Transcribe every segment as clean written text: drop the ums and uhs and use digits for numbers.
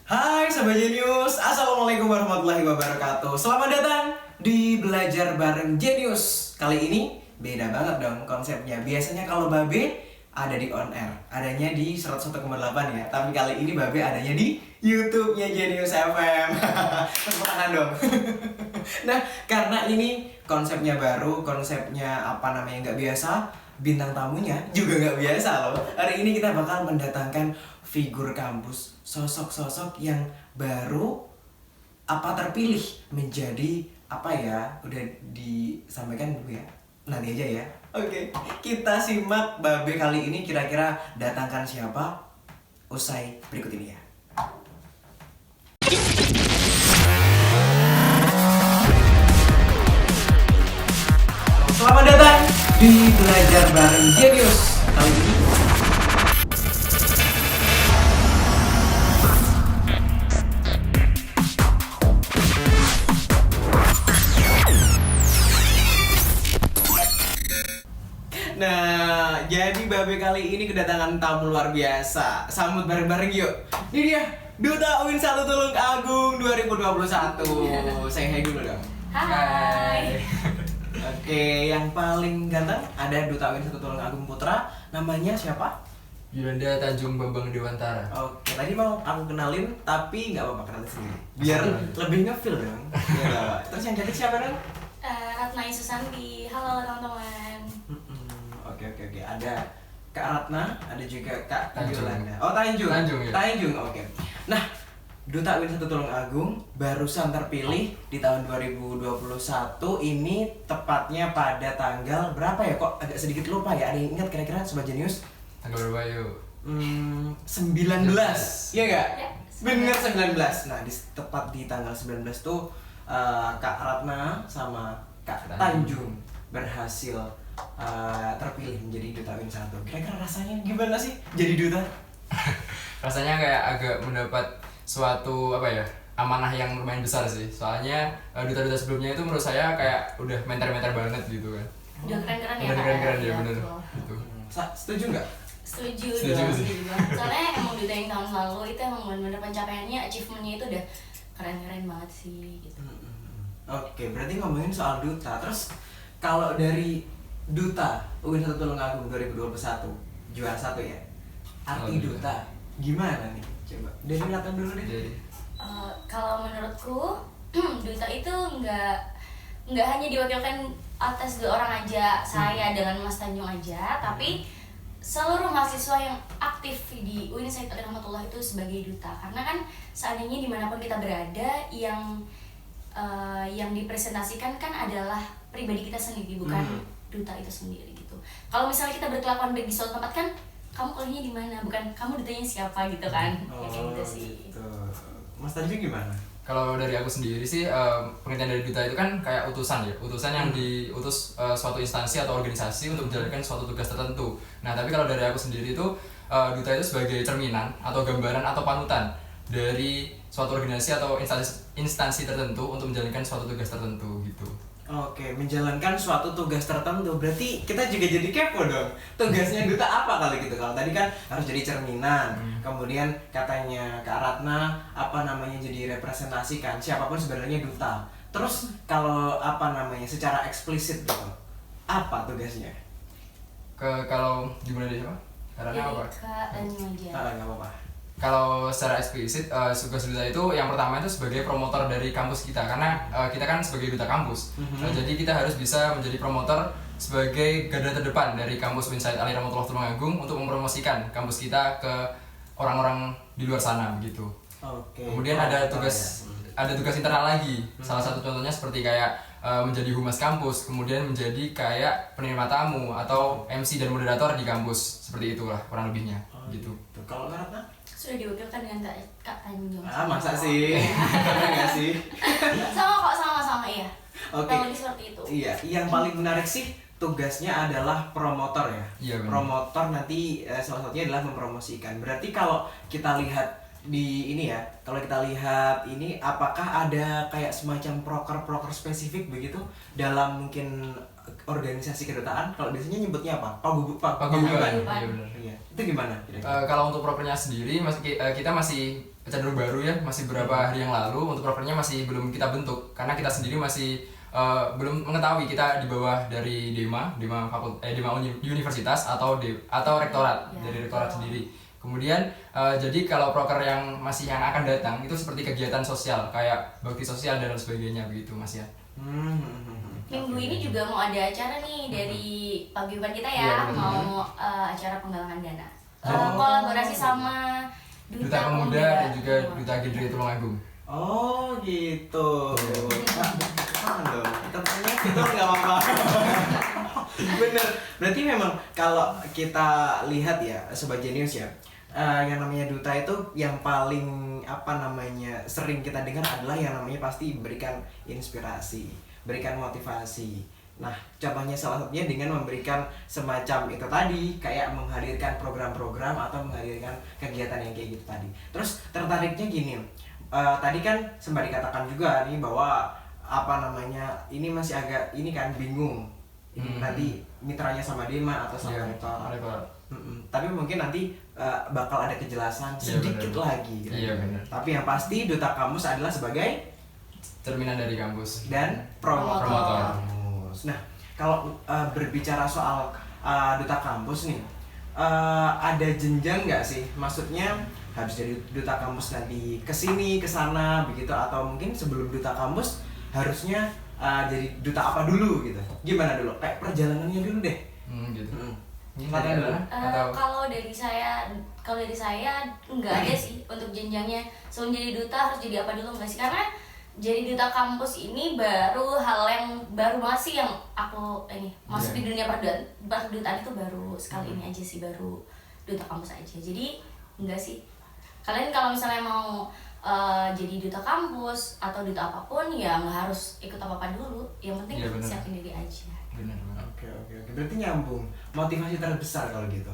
Hai Sobat Genius, Assalamualaikum warahmatullahi wabarakatuh. Selamat datang di Belajar Bareng Genius. Kali ini beda banget dong konsepnya. Biasanya kalau Babe ada di on air, adanya di 101,8 ya. Tapi kali ini Babe adanya di YouTube-nya Genius FM. Tepuk tangan dong. Nah, karena ini konsepnya baru, konsepnya nggak biasa, bintang tamunya juga nggak biasa loh. Hari ini kita bakal mendatangkan figur kampus, sosok-sosok yang baru terpilih menjadi udah disampaikan dulu ya, nanti aja ya. Oke, kita simak Babe kali ini kira-kira datangkan siapa usai berikut ini ya. Selamat datang di Belajar Bareng Genius. Kali ini Nah, jadi Babe kali ini kedatangan tamu luar biasa. Sambut bareng-bareng yuk. Ini dia, Duta UIN 1 Tulung Agung 2021. Say hi dulu dong. Hai. Oke, yang paling ganteng ada Duta UIN 1 Tulung Agung Putra. Namanya siapa? Yolanda Tanjung Bambang Dewantara. Oke, tadi mau aku kenalin tapi nggak apa-apa kenalin sendiri. Biar lebih nge-feel dong. Ya, terus yang cantik siapa dong? Ratna Susanti. Halo teman-teman. Oke. Ada Kak Ratna, ada juga Kak Tanjung. Yolanda. Oh, Tanjung. Ya. Tanjung, oke. Nah, Duta UIN 1 Tulung Agung barusan terpilih di tahun 2021 ini, tepatnya pada tanggal berapa ya? Kok agak sedikit lupa ya. Ada yang ingat kira-kira Sobat Genius? Tanggal berapa yuk? 19. Iya enggak? Ya, Bener 19. Nah, tepat di tanggal 19 tuh Kak Ratna sama Kak Tanjung berhasil terpilih menjadi Duta UIN 1. Kira-kira rasanya gimana sih jadi duta? Rasanya kayak agak mendapat suatu amanah yang lumayan besar sih. Soalnya duta-duta sebelumnya itu menurut saya kayak udah menter-menter banget gitu kan. Udah keren-keren ya. Udah keren-keren ya, Iya, bener betul. gitu. Setuju nggak? Setuju Setuju dong, sih. setuju banget. Soalnya emang Duta yang tahun lalu itu emang bener-bener pencapaiannya, achievementnya itu udah keren-keren banget sih gitu. Oke, berarti ngomongin soal duta. Terus kalau dari Duta UIN 1 Tulung Agung 2021 juara 1 ya. Arti duta gimana nih? Coba dari Ratna dulu deh. Jadi Kalau menurutku Duta itu nggak hanya diwakilkan atas 2 orang aja, saya dengan Mas Tanjung aja, tapi seluruh mahasiswa yang aktif di UIN Said Ali Rahmatullah itu sebagai duta. Karena kan seandainya dimanapun kita berada, yang dipresentasikan kan adalah pribadi kita sendiri, bukan duta itu sendiri gitu. Kalau misalnya kita berkelakuan baik di suatu tempat kan, kamu kuliahnya di mana, bukan kamu dutanya siapa gitu kan. Ya kayak gitu sih. Gitu. Mas Tanjung gimana? kalau dari aku sendiri sih pengertian dari duta itu kan kayak utusan ya, utusan yang diutus suatu instansi atau organisasi untuk menjalankan suatu tugas tertentu. Nah, tapi kalau dari aku sendiri itu duta itu sebagai cerminan atau gambaran atau panutan dari suatu organisasi atau instansi tertentu untuk menjalankan suatu tugas tertentu gitu. Oke, menjalankan suatu tugas tertentu. Berarti kita juga jadi kepo dong. Tugasnya duta apa kali gitu? Kalau tadi kan harus jadi cerminan. Kemudian katanya Kak Ratna jadi representasikan siapapun sebenarnya duta. Terus kalau secara eksplisit gitu, apa tugasnya? Kalau gimana deh, karena Jadi apa? Kak Tanjung aja. Nggak apa-apa. Kalau secara eksplisit, tugas duta itu yang pertama itu sebagai promotor dari kampus kita, karena kita kan sebagai duta kampus. Jadi kita harus bisa menjadi promotor sebagai garda terdepan dari kampus UIN Said Ali Rahmatullah Tulung Agung untuk mempromosikan kampus kita ke orang-orang di luar sana begitu. Oke. Kemudian ada tugas internal lagi. Salah satu contohnya seperti kayak menjadi humas kampus, kemudian menjadi kayak penerima tamu atau MC dan moderator di kampus, seperti itulah kurang lebihnya gitu. Kalau Kak Ratna? Sudah diwakilkan dengan Kak Tanjung. Masa sih? Enggak sih? sama iya. Oke. Kurang lebih seperti itu. Iya, yang paling menarik sih tugasnya adalah promotor ya. Iya, benar. Promotor nanti salah satunya adalah mempromosikan. Berarti kalau kita lihat di ini ya, kalau kita lihat ini apakah ada kayak semacam proker spesifik begitu dalam mungkin organisasi kedutaan? Kalau biasanya nyebutnya apa? Paguyuban. Iya benar. Iya. Itu gimana? Kalau untuk propernya sendiri kita masih cenderung baru ya, masih beberapa hari yang lalu. Untuk prokernya masih belum kita bentuk karena kita sendiri masih belum mengetahui kita di bawah dari Dema universitas atau rektorat, dari rektorat sendiri. Kemudian jadi kalau proker yang akan datang itu seperti kegiatan sosial kayak bakti sosial dan sebagainya begitu Mas ya. Minggu ini juga mau ada acara nih dari paguyuban kita ya, Iya, betul. mau acara penggalangan dana. Kolaborasi sama Duta Pemuda dan juga Duta Genre Tulungagung. Oh gitu. Jangan dong. Tentunya itu nggak apa-apa. Bener. Berarti memang kalau kita lihat ya Sobat Jenius ya, yang namanya duta itu yang paling sering kita dengar adalah yang namanya pasti berikan inspirasi, berikan motivasi. Nah, contohnya salah satunya dengan memberikan semacam itu tadi, kayak menghadirkan program-program atau menghadirkan kegiatan yang kayak gitu tadi. Terus tertariknya gini, tadi kan sempat dikatakan juga nih bahwa ini masih agak bingung. Ini nanti mitranya sama Dema atau sama rektorat. Tapi mungkin nanti bakal ada kejelasan sedikit lagi. Iya benar. Tapi yang pasti Duta Kampus adalah sebagai cerminan dari kampus dan promotor Promotor. kampus. Nah, kalau berbicara soal Duta Kampus nih, ada jenjang nggak sih? Maksudnya harus jadi Duta Kampus nanti kesini, kesana begitu, atau mungkin sebelum Duta Kampus harusnya jadi duta apa dulu gitu? Gimana dulu? Kayak perjalanannya dulu deh. Gitu. Silakan dulu. Kalau dari saya nggak ada sih untuk jenjangnya. Sebelum jadi duta harus jadi apa dulu, nggak sih? Karena jadi duta kampus ini baru hal yang baru masih yang aku masuk di dunia perdutaan itu baru sekali ini aja sih, baru duta kampus aja. Jadi enggak sih. Kalian kalau misalnya mau jadi duta kampus atau duta apapun ya nggak harus ikut apa-apa dulu. Yang penting siapin diri aja. Benar. Oke. Berarti nyambung. Motivasi terbesar kalau gitu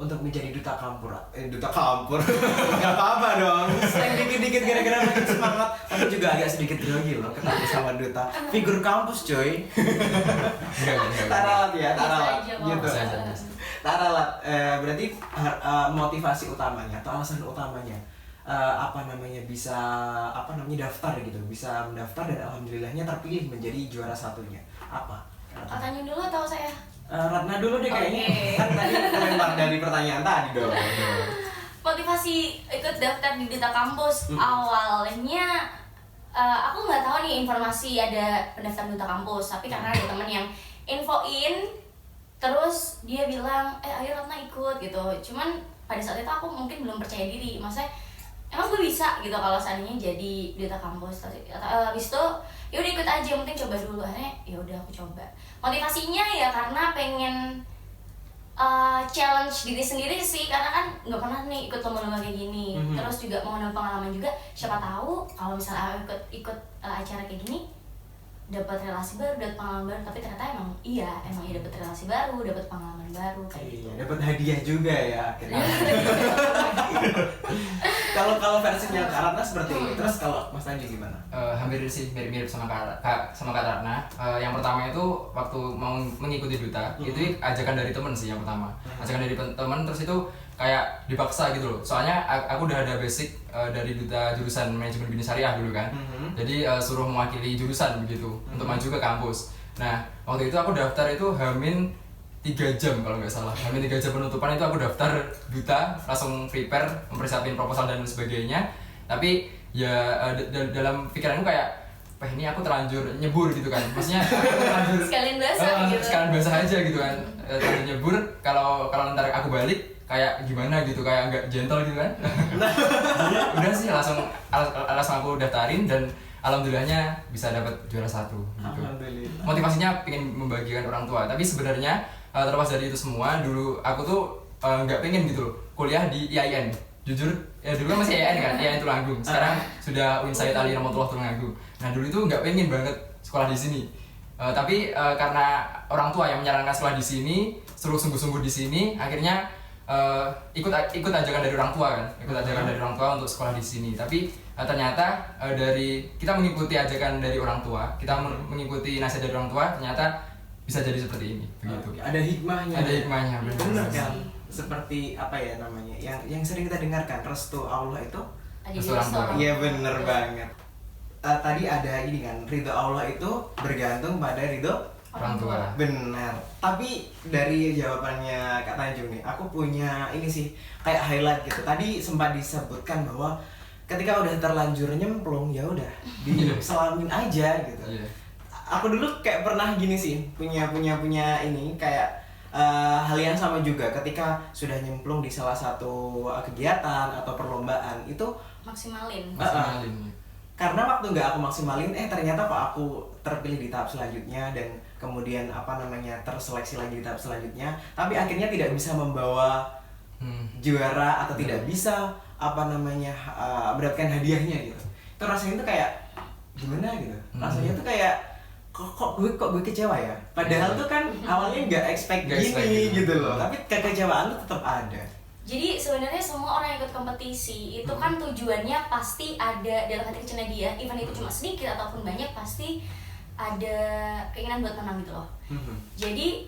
untuk menjadi duta kampur. Gak apa-apa dong. Selain dikit-dikit gara-gara makin semangat, tapi juga agak sedikit grogi loh ketemu sama duta. Figur kampus coy. Enggak. Taralat ya, taralat. Bisa aja, Gitu. Bisa. Taralat. Berarti motivasi utamanya atau alasan utamanya bisa daftar gitu, bisa mendaftar dan alhamdulillahnya terpilih menjadi juara satunya. Apa? Tanya dulu atau saya? Ratna dulu deh kayaknya. Oke. Kan tadi komentar dari pertanyaan tadi dong. Motivasi ikut daftar di duta kampus awalnya aku nggak tahu nih informasi ada pendaftaran duta kampus, tapi karena ada temen yang infoin, terus dia bilang ayo Ratna ikut gitu. Cuman pada saat itu aku mungkin belum percaya diri, maksudnya emang gue bisa gitu kalau seandainya jadi duta kampus. Habis itu ya udah ikut aja, yang penting coba dulu. Akhirnya ya udah aku coba. Motivasinya ya karena pengen challenge diri sendiri sih, karena kan nggak pernah nih ikut lomba-lomba kayak gini. Terus juga mau nambah pengalaman juga, siapa tahu kalau misalnya aku ikut acara kayak gini dapat relasi baru, dapat pengalaman baru. Tapi ternyata emang dapat relasi baru, dapat pengalaman baru kayak gitu. Dapat hadiah juga ya akhirnya. Kalau versinya Kak Ratna seperti ini. Terus kalau Mas Anji gimana? Hampir sih mirip sama Kak Ratna. Yang pertama itu waktu mau mengikuti duta, itu ajakan dari temen sih yang pertama. Ajakan dari temen, terus itu kayak dipaksa gitu loh. Soalnya aku udah ada basic dari duta jurusan manajemen bisnis syariah dulu kan. Jadi suruh mewakili jurusan begitu untuk maju ke kampus. Nah, waktu itu aku daftar itu Hamin 3 jam kalau nggak salah. Hamin 3 jam penutupan itu aku daftar duta, langsung prepare, mempersiapin proposal dan sebagainya. Tapi ya dalam pikiranku kayak ini aku terlanjur nyebur gitu kan. Maksudnya aku terlanjur Sekalian basah gitu. Sekalian basah aja gitu kan. Terlanjur nyebur, kalau ntar aku balik kayak gimana gitu, kayak nggak gentle gitu kan. Jadi udah sih langsung aku daftarin dan alhamdulillahnya bisa dapat juara 1 gitu. Alhamdulillah. Motivasinya pengen membagikan orang tua, tapi sebenarnya terlepas dari itu semua, dulu aku tuh nggak pengen gitu loh kuliah di IAIN. Jujur ya dulu kan masih IAIN kan, IAIN Tulungagung. Sekarang sudah Sayyid Ali Rahmatullah Tulungagung. Nah dulu itu nggak pengen banget sekolah di sini. Tapi karena orang tua yang menyarankan sekolah di sini, suruh sungguh-sungguh di sini, akhirnya ikut ajakan dari orang tua kan, ikut ajakan dari orang tua untuk sekolah di sini. Tapi ternyata dari kita mengikuti ajakan dari orang tua, kita mengikuti nasihat dari orang tua, ternyata bisa jadi seperti ini begitu. Ada hikmahnya. Ada hikmahnya, benar kan? Seperti apa ya namanya? Yang sering kita dengarkan, restu Allah itu jadi Restu orang tua. restu. Iya bener banget. Tadi ada ini kan, ridho Allah itu bergantung pada ridho Orang tua. benar. Tapi dari jawabannya Kak Tanjung nih, aku punya ini sih kayak highlight gitu. Tadi sempat disebutkan bahwa ketika udah terlanjur nyemplung ya udah diselamin aja gitu. Iya. Aku dulu kayak pernah gini sih, punya ini kayak hal yang sama juga ketika sudah nyemplung di salah satu kegiatan atau perlombaan itu Maksimalin. Maksimalin. karena waktu nggak aku maksimalin ternyata kok aku terpilih di tahap selanjutnya dan kemudian terseleksi lagi di tahap selanjutnya, tapi akhirnya tidak bisa membawa juara atau tidak bisa mendapatkan hadiahnya gitu. Itu rasanya tuh kayak gimana gitu, rasanya tuh kayak kok gue kecewa ya, padahal tuh kan awalnya nggak expect gini gitu loh, tapi kekecewaan tuh tetap ada. Jadi sebenarnya semua orang yang ikut kompetisi itu kan tujuannya pasti ada dalam hati kecilnya dia, even itu cuma sedikit ataupun banyak, pasti ada keinginan buat menang gitu loh. Jadi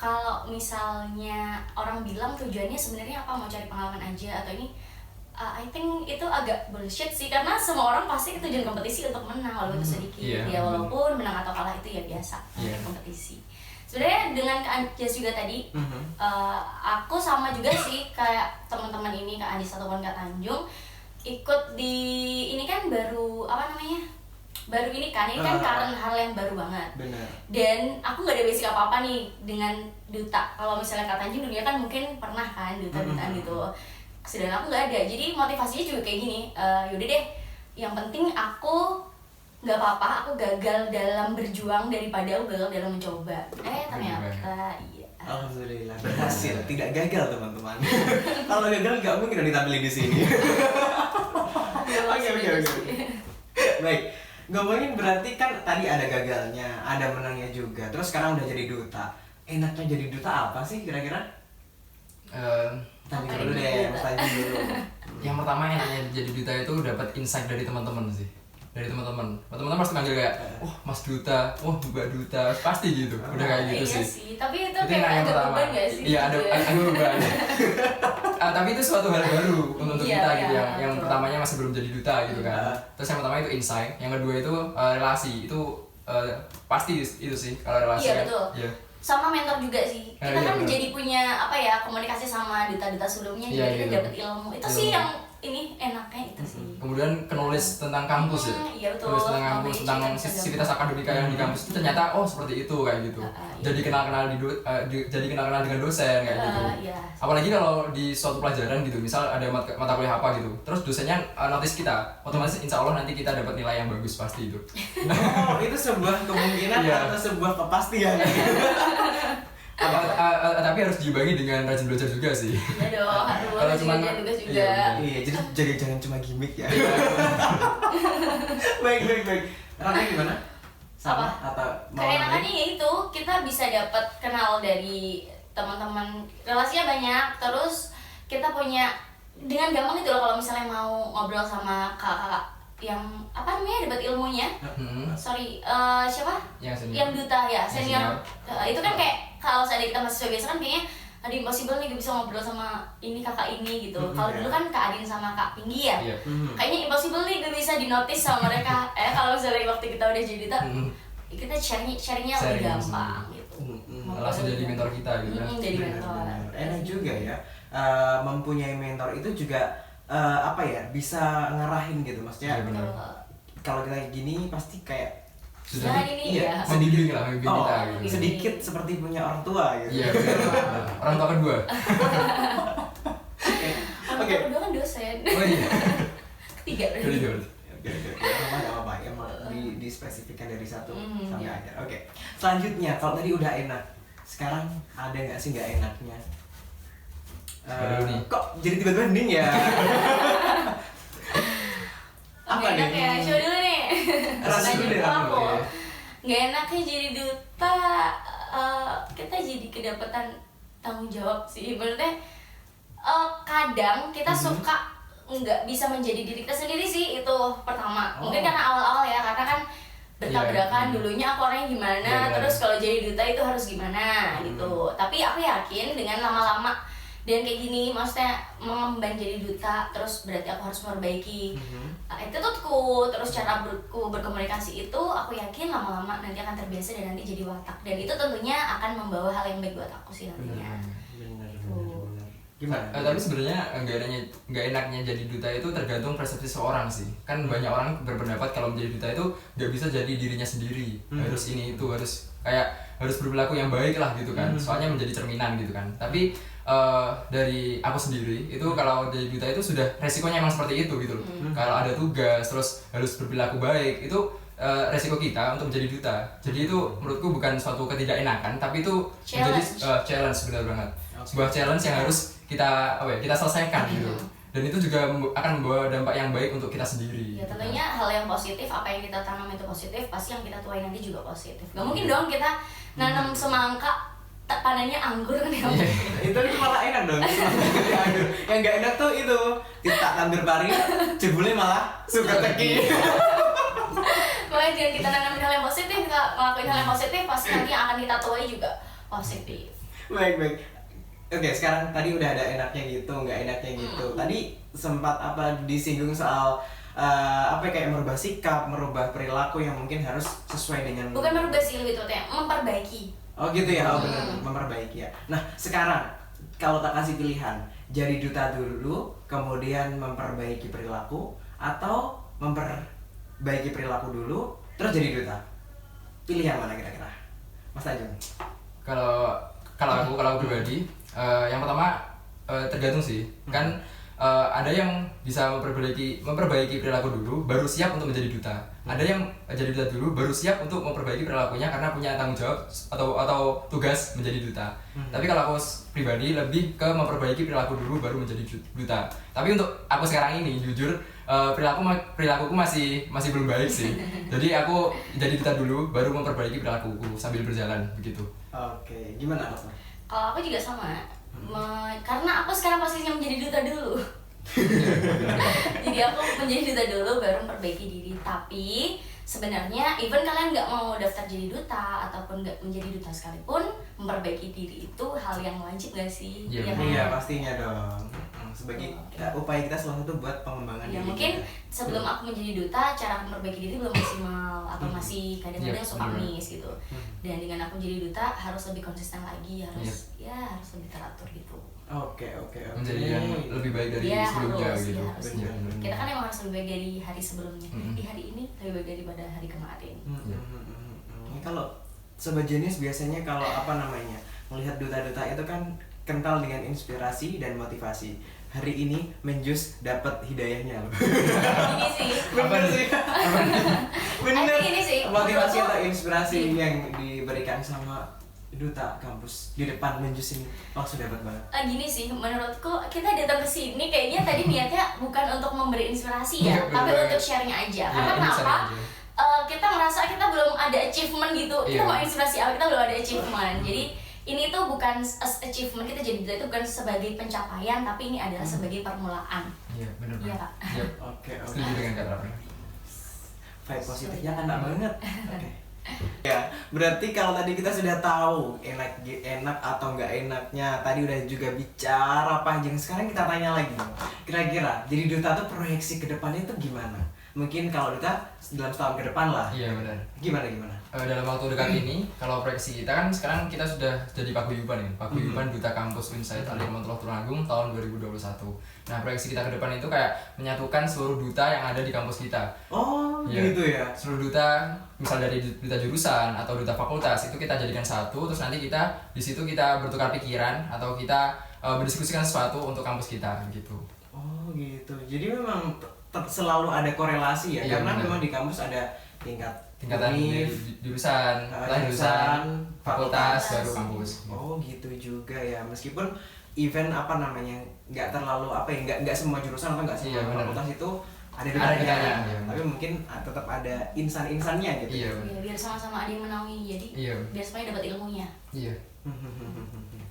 kalau misalnya orang bilang tujuannya sebenarnya apa, mau cari pengalaman aja atau ini, I think itu agak bullshit sih, karena semua orang pasti tujuan kompetisi untuk menang walaupun itu sedikit. Ya walaupun menang atau kalah itu ya biasa kompetisi. Sebenarnya dengan Kak Anjas juga tadi, aku sama juga sih kayak teman-teman ini, Kak Anjas ataupun Kak Tanjung, ikut di ini kan baru baru ini kan karena hal yang baru banget. Benar. Dan aku nggak ada basic apa-apa nih dengan duta. Kalau misalnya Kak Tanjung dunia kan mungkin pernah kan duta-dutaan gitu. Sedangkan aku nggak ada. Jadi motivasinya juga kayak gini. Yaudah deh, yang penting aku nggak apa-apa, aku gagal dalam berjuang daripada aku gagal dalam mencoba. Ternyata iya. Alhamdulillah berhasil, tidak gagal teman-teman. Kalau gagal nggak mungkin ditampilin di sini. Oke. Baik, ngomongin berarti kan tadi ada gagalnya, ada menangnya juga. Terus sekarang udah jadi duta. Enaknya jadi duta apa sih kira-kira? Tanya dulu deh, tanya dulu. Yang pertama enaknya jadi duta itu dapat insight dari teman-teman sih. Dari teman-teman pasti manggil kayak, oh Mas Duta, oh Mbak Duta, pasti gitu. Udah kayak gitu iya sih. Tapi itu yang kayak agak pertama. beban gak sih? Iya, ada beban. Tapi itu suatu hal baru untuk Iya, kita iya, gitu. Yang betul. pertamanya masih belum jadi duta gitu kan. Terus yang pertama itu insight, yang kedua itu relasi. Itu pasti itu sih kalau relasi Iya, kan. betul. Iya. Sama mentor juga sih. Kita Iya, kan benar. jadi punya komunikasi sama duta-duta sebelumnya, Iya, jadi kita iya. dapat ilmu. Itu Ilmu. sih yang ini enaknya itu sih. Kemudian penulis tentang kampus ya. Iya, betul. Penulis tentang kampus, Knowledge tentang kan sivitas akademika yang di kampus itu ternyata seperti itu kayak gitu. Iya. Jadi jadi kenal-kenal dengan dosen kayak gitu. Iya. Apalagi kalau di suatu pelajaran gitu, misal ada mata kuliah apa gitu, terus dosennya notice kita, otomatis insya Allah nanti kita dapat nilai yang bagus pasti itu. Oh, itu sebuah kemungkinan Iya. atau sebuah kepastian? Tapi harus diimbangi dengan rajin belajar juga sih. Iya dong, Kalau harus cuman- juga tugas juga. iya, bener. Iya, jadi jangan cuma gimmick ya. Baik. Rana gimana? Sama atau mau Keenakannya yaitu kita bisa dapat kenal dari teman-teman, relasinya banyak, terus kita punya dengan gampang gitu loh kalau misalnya mau ngobrol sama kakak yang dapat ilmunya. Sorry, siapa? Yang senior. Yang duta ya, Yang senior. senior. Itu kan kayak kalau seandainya kita mahasiswa biasa kan kayaknya ada impossible nih gak bisa ngobrol sama ini kakak ini gitu. Kalau dulu kan Kak Adin sama Kak Pinggi ya. Iya. Kayaknya impossible nih gak bisa dinotis sama mereka. Kalau misalnya waktu kita udah jadi duta, kita sharingnya lebih Sharing gampang gitu. Langsung jadi mentor kita gitu kan. Jadi mentor. Benar. Enak juga ya. Mempunyai mentor itu juga bisa ngarahin gitu, maksudnya. Iya, benar. Kalau kita gini pasti kayak Nah ini Iya, ya. Membimbing lah, membimbing kita gitu. sedikit seperti punya orang tua gitu. Iya, benar. Orang tua kedua. Orang Oke. kedua kan dosen. Oh iya. Ketiga Jadi berarti. gitu. Oke. Nggak apa-apa, emang dispesifikkan dari satu sampai iya. akhir. Oke. Selanjutnya, kalau tadi udah enak, sekarang ada nggak sih nggak enaknya? Baru nih. Kok jadi tiba-tiba hening ya? Apa Nggak enak nih? ya, coba dulu nih. Rasa dulu deh, Aku. aku. Nggak enaknya jadi duta, kita jadi kedapatan tanggung jawab sih. Berarti kadang kita suka nggak bisa menjadi diri kita sendiri sih, itu pertama. Mungkin karena awal-awal ya, karena kan bertabrakan. Iya. Dulunya aku orangnya gimana, Iya, benar. terus kalau jadi duta itu harus gimana gitu. Tapi aku yakin dengan lama-lama dan kayak gini, maksudnya mengemban jadi duta, terus berarti aku harus memperbaiki attitude-ku, terus cara berkomunikasi itu, aku yakin lama-lama nanti akan terbiasa dan nanti jadi watak, dan itu tentunya akan membawa hal yang baik buat aku sih nantinya. Benar. Gimana? Tapi sebenarnya nggak enaknya jadi duta itu tergantung persepsi seorang sih. Kan banyak orang berpendapat kalau menjadi duta itu nggak bisa jadi dirinya sendiri, harus ini itu harus berperilaku yang baik lah gitu kan. Soalnya menjadi cerminan gitu kan. Tapi dari aku sendiri itu kalau jadi duta itu sudah resikonya emang seperti itu gitu loh. Kalau ada tugas terus harus berperilaku baik itu resiko kita untuk menjadi duta. Jadi itu menurutku bukan suatu ketidakenakan, tapi itu menjadi challenge, benar banget. Sebuah challenge yang harus kita selesaikan gitu. Dan itu juga akan membawa dampak yang baik untuk kita sendiri. Ya tentunya hal yang positif, apa yang kita tanam itu positif, pasti yang kita tuai nanti juga positif. Gak mungkin dong kita nanam semangka panennya anggur kan ya. Itu malah enak dong. Yang nggak enak tuh itu kita tandur pari, jebule malah suka teki. Makanya jangan kita nanamin hal yang positif, kita ngelakuin hal yang positif, pasti nanti yang akan kita tuai juga positif. Baik. Oke, sekarang tadi udah ada enaknya gitu, nggak enaknya gitu. Tadi sempat disinggung soal kayak merubah sikap, merubah perilaku yang mungkin harus sesuai dengan. Bukan merubah sih, lebih tepatnya memperbaiki. Oh gitu ya, benar, memperbaiki ya. Nah sekarang kalau tak kasih pilihan, jadi duta dulu, kemudian memperbaiki perilaku, atau memperbaiki perilaku dulu, terus jadi duta. Pilihan mana kira-kira, Mas Tanjung? Kalau aku pribadi, yang pertama tergantung sih. Kan ada yang bisa memperbaiki perilaku dulu, baru siap untuk menjadi duta. Ada yang jadi duta dulu, baru siap untuk memperbaiki perilakunya karena punya tanggung jawab atau tugas menjadi duta. Tapi kalau aku pribadi lebih ke memperbaiki perilaku dulu, baru menjadi duta. Tapi untuk aku sekarang ini, jujur perilakuku masih belum baik sih. Jadi aku jadi duta dulu, baru memperbaiki perilakuku sambil berjalan begitu. Oke, gimana Mas? Kalau aku juga sama, karena aku sekarang posisinya menjadi duta dulu. Jadi aku menjadi duta dulu, baru memperbaiki diri. Tapi sebenarnya even kalian nggak mau daftar jadi duta ataupun nggak menjadi duta sekalipun, memperbaiki diri itu hal yang wajib gak sih? Iya, kan? Iya pastinya dong. Sebagai upaya kita salah satu buat pengembangan Ya diri mungkin kita. sebelum aku menjadi duta, cara aku memperbaiki diri belum maksimal atau masih kadang-kadang suka miss gitu. Dan dengan aku menjadi duta harus lebih konsisten lagi, harus lebih teratur gitu. Oke. Menjadi yang lebih baik dari Ya, sebelumnya harus, gitu. ya, harus. Iya, Kita kan emang harus lebih baik dari hari sebelumnya. Di hari ini lebih baik daripada hari kemarin. Ini kalau Sobat Jenius biasanya kalau melihat duta-duta itu kan kental dengan inspirasi dan motivasi. Hari ini Menjus dapat hidayahnya loh. Ini sih. Bener sih. Bener. Ini sih. Motivasi menurutku- atau inspirasi yang diberikan sama duta kampus di depan Menjus ini langsung dapat banget. Gini sih, menurutku kita datang ke sini kayaknya tadi niatnya bukan untuk memberi inspirasi ya, Iya, tapi bener. untuk sharing aja. Iya, Karena ini kenapa? sharing aja. Kita merasa kita belum ada achievement gitu. Kita Iya. mau inspirasi apa? Kita belum ada achievement. Jadi ini tuh bukan achievement kita jadi duta itu bukan sebagai pencapaian, tapi ini adalah sebagai permulaan. Iya, benar. Iya, Kak. Iya. Oke. Setuju dengan kata Rafa. Vibe positifnya kena banget. Oke. Ya, berarti kalau tadi kita sudah tahu enak atau nggak enaknya, tadi udah juga bicara panjang. Sekarang kita tanya lagi, kira-kira jadi duta tuh proyeksi ke depannya itu gimana? Mungkin kalau duta dalam setahun ke depan lah. Iya, benar. Gimana? Dalam waktu dekat ini, kalau proyeksi kita kan sekarang kita sudah jadi paguyuban ya, paguyuban Duta Kampus Insight Alimantulah Tulungagung tahun 2021. Nah, proyeksi kita ke depan itu kayak menyatukan seluruh duta yang ada di kampus kita. Oh, Iya. gitu ya. Seluruh duta, misal dari duta jurusan atau duta fakultas itu kita jadikan satu, terus nanti kita di situ kita bertukar pikiran atau kita berdiskusikan sesuatu untuk kampus kita gitu. Oh, gitu. Jadi memang selalu ada korelasi ya, Iya, karena benar. memang di kampus ada Tingkatan univ, jurusan, jurusan, fakultas, fakultas. baru kampus. Oh gitu juga ya, meskipun event nggak terlalu nggak semua jurusan atau nggak semua Iya, benar. fakultas itu ada Ada dekatnya, dekatnya, iya. tapi mungkin tetap ada insan-insannya gitu. Iya. Ya, biar sama-sama ada yang menaungi, jadi Iya. biar semuanya dapat ilmunya. Iya.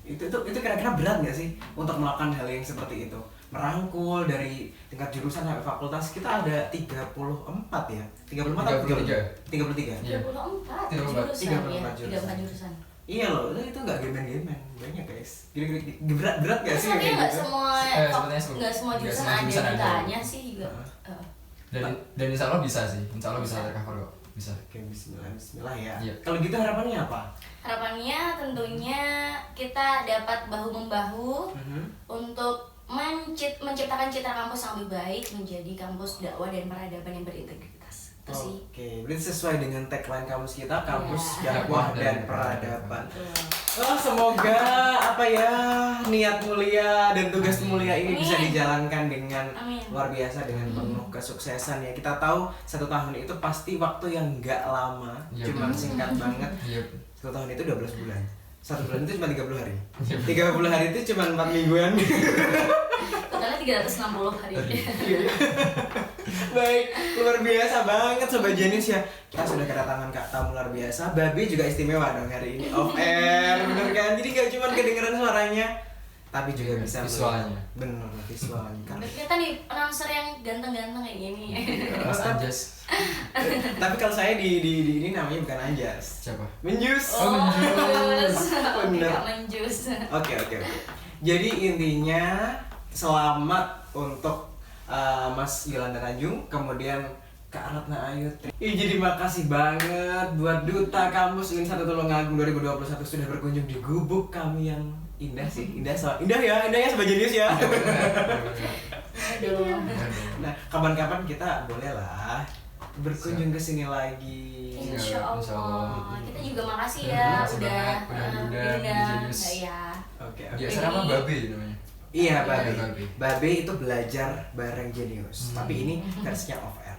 itu kira-kira berat nggak sih untuk melakukan hal yang seperti itu? Merangkul dari tingkat jurusan sampai fakultas, kita ada 34 ya? 34 atau 33. 33? Iya. 34 34 jurusan ya, 34 jurusan. 34 jurusan. Iya loh, itu nggak gemen-gemen banyak guys. Gini berat gak sih Tapi kayak nggak gitu? semua sebenarnya nggak semua nggak jurusan semua ada jurusan ada. dutanya sih juga. Dan insya Allah bisa sih, insya Allah bisa tercover kok, bisa. Oke, Bismillah ya. Iya. Kalau gitu harapannya apa? Harapannya tentunya kita dapat bahu membahu untuk menciptakan citra kampus yang lebih baik, menjadi kampus dakwah dan peradaban yang berintegritas. Itu sih. Oke, berarti sesuai dengan tagline kampus kita, kampus Ya. dakwah Dan dan peradaban. peradaban. Oh, semoga apa ya niat mulia dan tugas mulia ini bisa Amin. dijalankan dengan Amin. luar biasa dengan penuh kesuksesan ya. Kita tahu 1 tahun itu pasti waktu yang nggak lama, Iya, cuman benar. singkat banget. Iya. 1 tahun itu 12 bulan. 1 bulan itu cuma 30 hari. Iya. 30 hari itu cuma 4 mingguan. Totalnya 360 hari. Baik, luar biasa banget Sobat Jenius ya. Kita sudah kedatangan Kak tamu luar biasa. Babe juga istimewa dong hari ini off air, bener kan? Jadi gak cuma kedengeran suaranya, tapi juga bisa Visualnya. Bener, visualnya. Udah kita nih announcer yang ganteng-ganteng kayak gini. Mas Anjas. Tapi kalau saya di ini namanya bukan Anjas. Siapa? Menjus. Oh, menjus. Bener. Tidak menjus. Oke. Jadi intinya selamat untuk Mas Yolanda Tanjung, kemudian Kak Ratna Ayu. Jadi makasih banget buat Duta Kampus UIN 1 Tulungagung 2021 sudah berkunjung di gubuk kami yang indah sih. Indah ya Sobat Jenius ya. Aduh. Nah, kapan-kapan kita boleh lah berkunjung ke sini lagi. Insya Insya Allah. Allah. Kita juga makasih ya Makasih udah banget, udah diundang di Jenius. Ya. Oke. Biasa apa Babe namanya? Iya, Babe. Babe itu belajar bareng Jenius. Tapi ini versinya off air.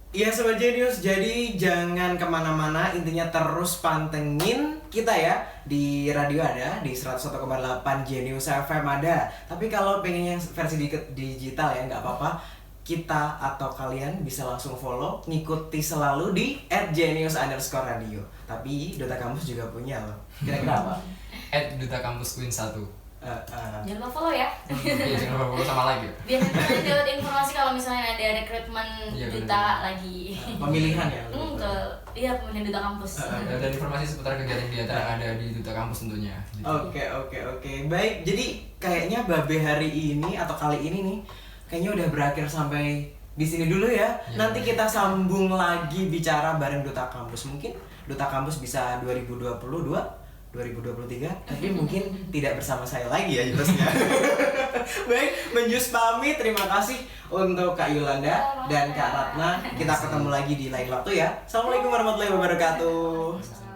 Iya Sobat Jenius, jadi jangan kemana-mana, intinya terus pantengin kita ya. Di radio ada, di 101,8 Jenius FM ada. Tapi kalau pengen yang versi digital ya nggak apa-apa, kita atau kalian bisa langsung follow, ngikuti selalu di @jenius_radio. Tapi Duta Kampus juga punya loh. Kira-kira apa? Duta Kampus UIN 1. Jangan lupa follow ya. Iya, jangan lupa follow sama like ya. Biar kalian dapat informasi kalau misalnya ada rekrutmen Iya, duta benar. lagi. Pemilihan ya. Iya, pemilihan duta kampus. Dan informasi seputar kegiatan kegiatan yang ada di Duta Kampus tentunya. Gitu. Oke. Baik, jadi kayaknya Babe hari ini atau kali ini nih kayaknya udah berakhir sampai di sini dulu ya. Ya. Nanti kita sambung lagi bicara bareng Duta Kampus. Mungkin Duta Kampus bisa 2022, 2023, tapi mungkin tidak bersama saya lagi ya hostnya. Baik, Menjus pamit. Terima kasih untuk Kak Yolanda dan Kak Ratna. Kita ketemu lagi di lain waktu ya. Assalamualaikum warahmatullahi wabarakatuh.